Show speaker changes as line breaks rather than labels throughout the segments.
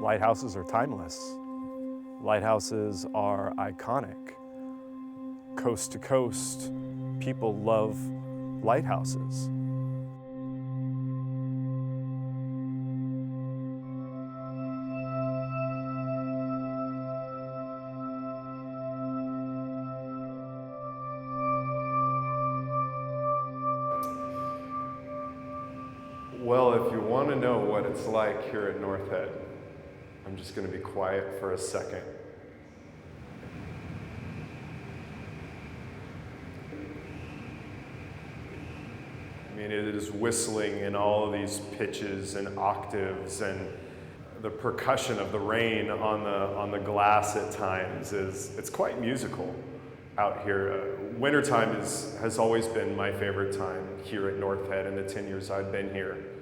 Lighthouses are timeless. Lighthouses are iconic. Coast to coast, people love lighthouses.
Well, if you want to know what it's like here at North Head, I'm just going to be quiet for a second. I mean, it is whistling in all of these pitches and octaves, and the percussion of the rain on the glass at times it's quite musical out here. Wintertime has always been my favorite time here at North Head in the 10 years I've been here.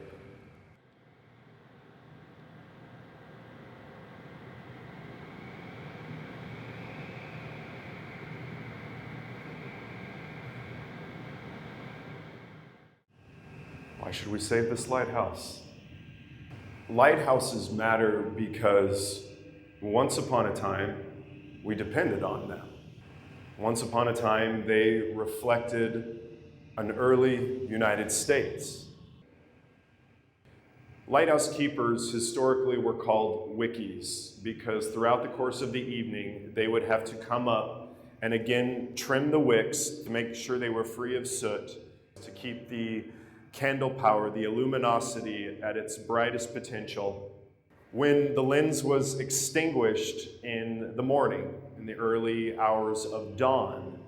Why should we save this lighthouse? Lighthouses matter because once upon a time, we depended on them. Once upon a time, they reflected an early United States. Lighthouse keepers historically were called wickies because throughout the course of the evening, they would have to come up and again trim the wicks to make sure they were free of soot, to keep the candle power, the luminosity at its brightest potential. When the lens was extinguished in the morning, in the early hours of dawn,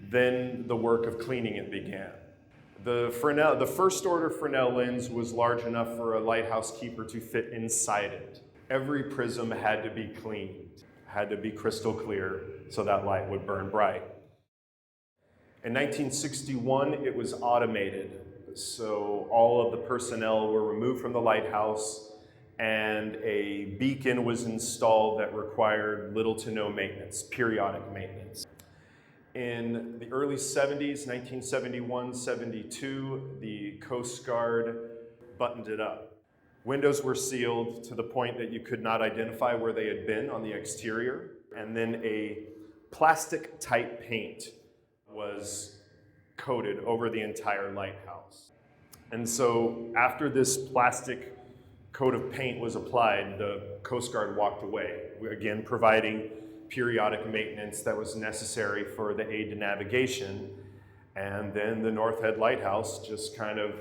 then the work of cleaning it began. The first order Fresnel lens was large enough for a lighthouse keeper to fit inside it. Every prism had to be cleaned, had to be crystal clear so that light would burn bright. In 1961, it was automated. So all of the personnel were removed from the lighthouse and a beacon was installed that required little to no maintenance, periodic maintenance. In the early 70s, 1971, 72, the Coast Guard buttoned it up. Windows were sealed to the point that you could not identify where they had been on the exterior. And then a plastic type paint was coated over the entire lighthouse. And so after this plastic coat of paint was applied, the Coast Guard walked away, again providing periodic maintenance that was necessary for the aid to navigation. And then the North Head Lighthouse just kind of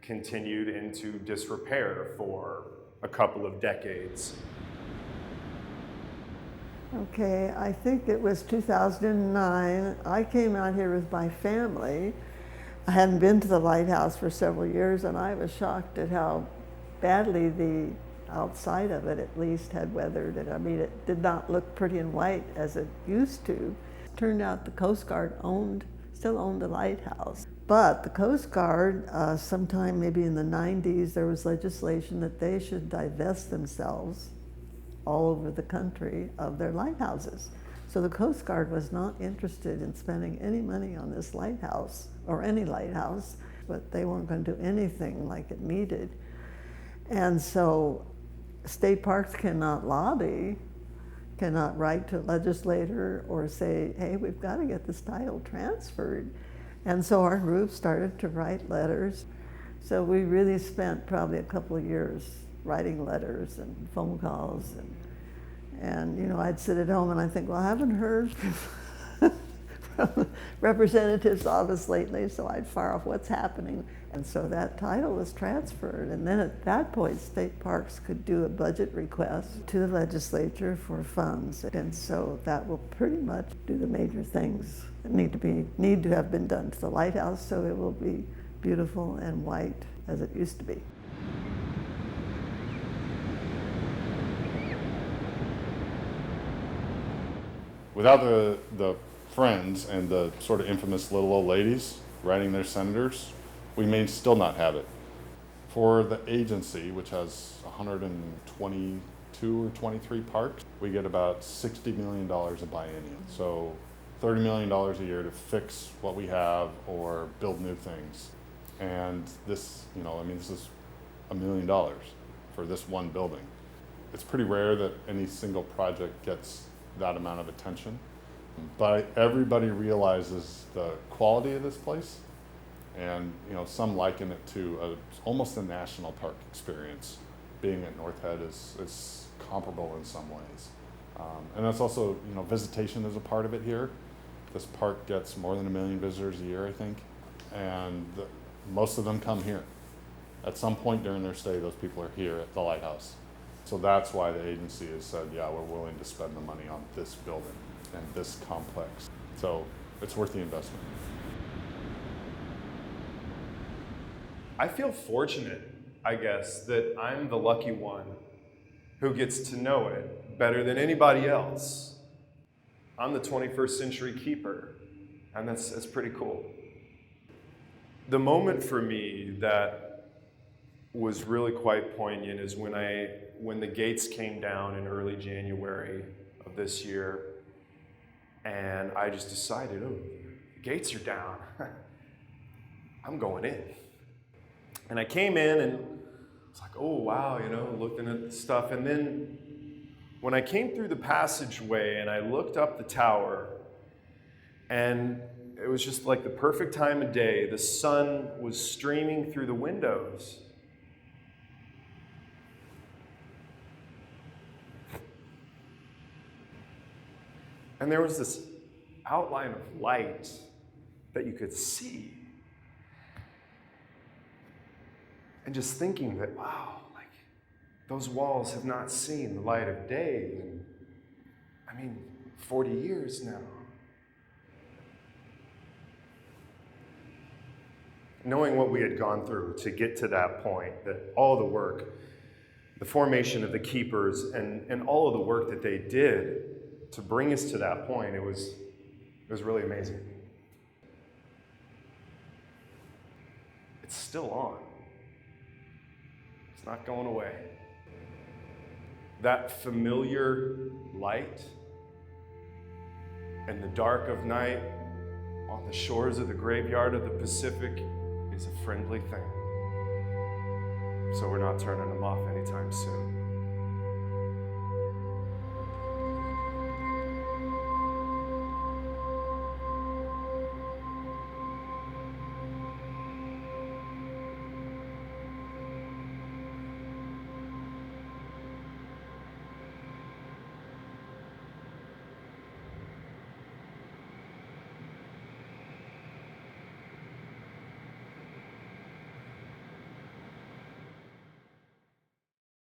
continued into disrepair for a couple of decades.
Okay, I think it was 2009. I came out here with my family. I hadn't been to the lighthouse for several years, and I was shocked at how badly the outside of it, at least, had weathered it. I mean, it did not look pretty and white as it used to. Turned out the Coast Guard still owned the lighthouse. But the Coast Guard, sometime maybe in the 90s, there was legislation that they should divest themselves all over the country of their lighthouses. So the Coast Guard was not interested in spending any money on this lighthouse, or any lighthouse, but they weren't going to do anything like it needed. And so state parks cannot lobby, cannot write to a legislator or say, hey, we've got to get this title transferred. And so our group started to write letters. So we really spent probably a couple of years writing letters and phone calls, and you know, I'd sit at home and I think, well, I haven't heard from representative's office lately, so I'd fire off what's happening. And so that title was transferred, and then at that point, state parks could do a budget request to the legislature for funds, and so that will pretty much do the major things that need to have been done to the lighthouse, so it will be beautiful and white as it used to be.
Without the Friends and the sort of infamous little old ladies writing their senators, we may still not have it. For the agency, which has 122 or 23 parks, we get about $60 million a biennium. So $30 million a year to fix what we have or build new things. And this, this is $1 million for this one building. It's pretty rare that any single project gets that amount of attention. But everybody realizes the quality of this place, and some liken it to almost a national park experience. Being at North Head is comparable in some ways. And that's also, visitation is a part of it here. This park gets more than 1 million visitors a year, I think, and most of them come here. At some point during their stay, those people are here at the lighthouse. So that's why the agency has said, yeah, we're willing to spend the money on this building and this complex. So it's worth the investment.
I feel fortunate, I guess, that I'm the lucky one who gets to know it better than anybody else. I'm the 21st century keeper, and that's pretty cool. The moment for me that was really quite poignant is when the gates came down in early January of this year, and I just decided, oh, the gates are down. I'm going in. And I came in and it's like, oh wow, looking at the stuff. And then when I came through the passageway and I looked up the tower, and it was just like the perfect time of day. The sun was streaming through the windows. And there was this outline of light that you could see. And just thinking that, wow, those walls have not seen the light of day in, 40 years now. Knowing what we had gone through to get to that point, that all the work, the formation of the keepers, and all of the work that they did to bring us to that point, it was really amazing. It's still on. It's not going away. That familiar light in the dark of night on the shores of the graveyard of the Pacific is a friendly thing. So we're not turning them off anytime soon.